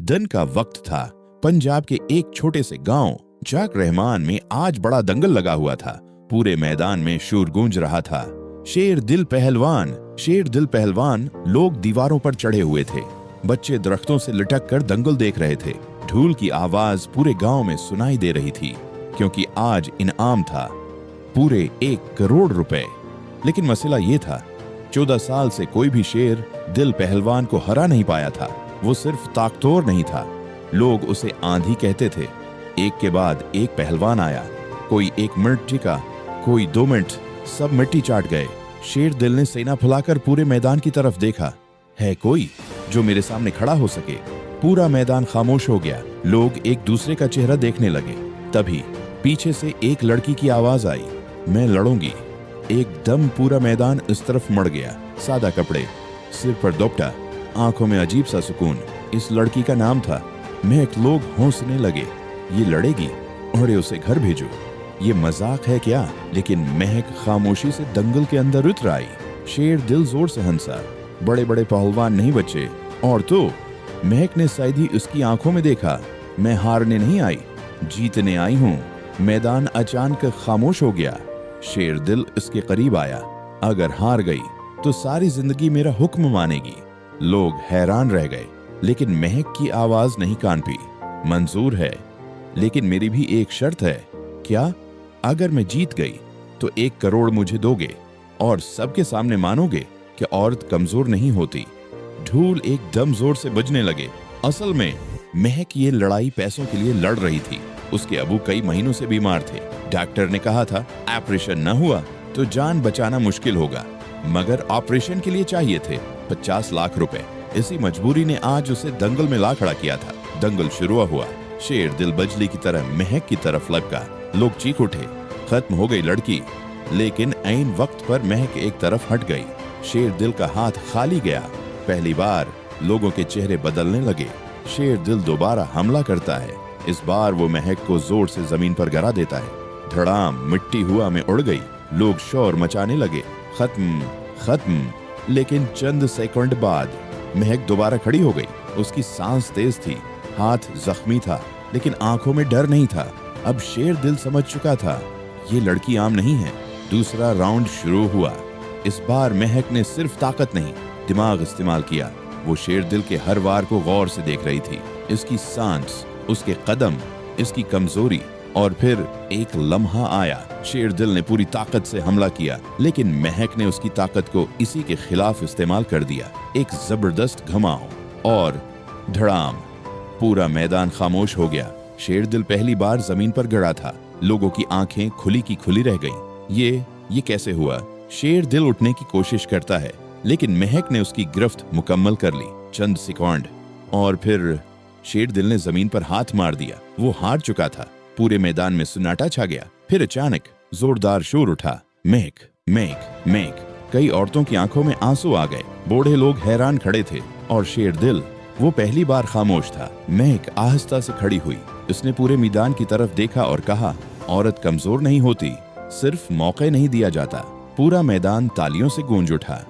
दिन का वक्त था। पंजाब के एक छोटे से गांव जाक रहमान में आज बड़ा दंगल लगा हुआ था। पूरे मैदान में शोर गूंज रहा था। शेर दिल पहलवान लोग दीवारों पर चढ़े हुए थे। बच्चे दरख्तों से लटक कर दंगल देख रहे थे। ढोल की आवाज पूरे गांव में सुनाई दे रही थी, क्योंकि आज इनाम था पूरे 1 करोड़ रुपए। लेकिन मसला ये था, 14 साल से कोई भी शेर दिल पहलवान को हरा नहीं पाया था। वो सिर्फ ताकतवर नहीं था, लोग उसे आंधी कहते थे। एक के बाद एक पहलवान आया। कोई 1 मिनट टिका, कोई 2 मिनट, सब मिट्टी चाट गए। शेर दिल ने सीना फुलाकर पूरे मैदान की तरफ देखा। है कोई जो मेरे सामने खड़ा हो सके? पूरा मैदान खामोश हो गया। लोग एक दूसरे का चेहरा देखने लगे। तभी पीछे से एक लड़की की आवाज आई, मैं लड़ूंगी। एकदम पूरा मैदान इस तरफ मड़ गया। सादा कपड़े, सिर पर दुपट्टा, आंखों में अजीब सा सुकून। इस लड़की का नाम था महक। लोग हंसने लगे, ये लड़ेगी और उसे घर भेजो। ये मजाक है क्या? लेकिन महक खामोशी से दंगल के अंदर उतर आई। शेर दिल जोर से हंसा। बड़े बड़े पहलवान नहीं बचे। और तो महक ने सीधी उसकी आंखों में देखा। मैं हारने नहीं आई, जीतने आई हूँ। मैदान अचानक खामोश हो गया। शेर दिल इसके करीब आया। अगर हार गई तो सारी जिंदगी मेरा हुक्म मानेगी। लोग हैरान रह गए, लेकिन महक की आवाज नहीं कान पी। मंजूर है, लेकिन मेरी भी एक शर्त है। क्या? अगर मैं जीत गई तो 1 करोड़ मुझे दोगे और सबके सामने मानोगे कि औरत कमजोर नहीं होती। ढोल एकदम जोर से बजने लगे। असल में महक ये लड़ाई पैसों के लिए लड़ रही थी। उसके अबू कई महीनों से बीमार थे। डॉक्टर ने कहा था ऑपरेशन न हुआ तो जान बचाना मुश्किल होगा, मगर ऑपरेशन के लिए चाहिए थे 50 लाख रुपए। इसी मजबूरी ने आज उसे दंगल में ला खड़ा किया था। दंगल शुरू हुआ। शेर दिल बजली की तरह महक की तरफ लपका। लोग चीख उठे। खत्म हो गई लड़की, लेकिन ऐन वक्त पर महक एक तरफ हट गई। शेर दिल का हाथ खाली गया। पहली बार लोगों के चेहरे बदलने लगे। शेर दिल दोबारा हमला करता है। इस बार वो महक को जोर से जमीन पर गिरा देता है। धड़ाम, मिट्टी हुआ में उड़ गई। लोग शोर मचाने लगे, खत्म। लेकिन चंद सेकंड बाद महक दोबारा खड़ी हो गई। उसकी सांस तेज थी, हाथ जख्मी था, लेकिन आंखों में डर नहीं था। अब शेर दिल समझ चुका था, ये लड़की आम नहीं है। दूसरा राउंड शुरू हुआ। इस बार महक ने सिर्फ ताकत नहीं, दिमाग इस्तेमाल किया। वो शेर दिल के हर वार को गौर से देख रही थी। इसकी सांस, उसके कदम, इसकी कमजोरी। और फिर एक लम्हा आया। शेर दिल ने पूरी ताकत से हमला किया, लेकिन महक ने उसकी ताकत को इसी के खिलाफ इस्तेमाल कर दिया। एक जबरदस्त घुमाव और धड़ाम, पूरा मैदान खामोश हो गया। शेर दिल पहली बार जमीन पर गिरा था। लोगों की आंखें खुली की खुली रह गईं। ये कैसे हुआ? शेर दिल उठने की कोशिश करता है, लेकिन महक ने उसकी गिरफ्त मुकम्मल कर ली। चंद सेकंड और फिर शेर दिल ने जमीन पर हाथ मार दिया। वो हार चुका था। पूरे मैदान में सन्नाटा छा गया। फिर अचानक जोरदार शोर उठा, महक। कई औरतों की आंखों में आंसू आ गए। बूढ़े लोग हैरान खड़े थे और शेर दिल, वो पहली बार खामोश था। महक आहिस्ता से खड़ी हुई। उसने पूरे मैदान की तरफ देखा और कहा, औरत कमजोर नहीं होती, सिर्फ मौका नहीं दिया जाता। पूरा मैदान तालियों से गूंज उठा।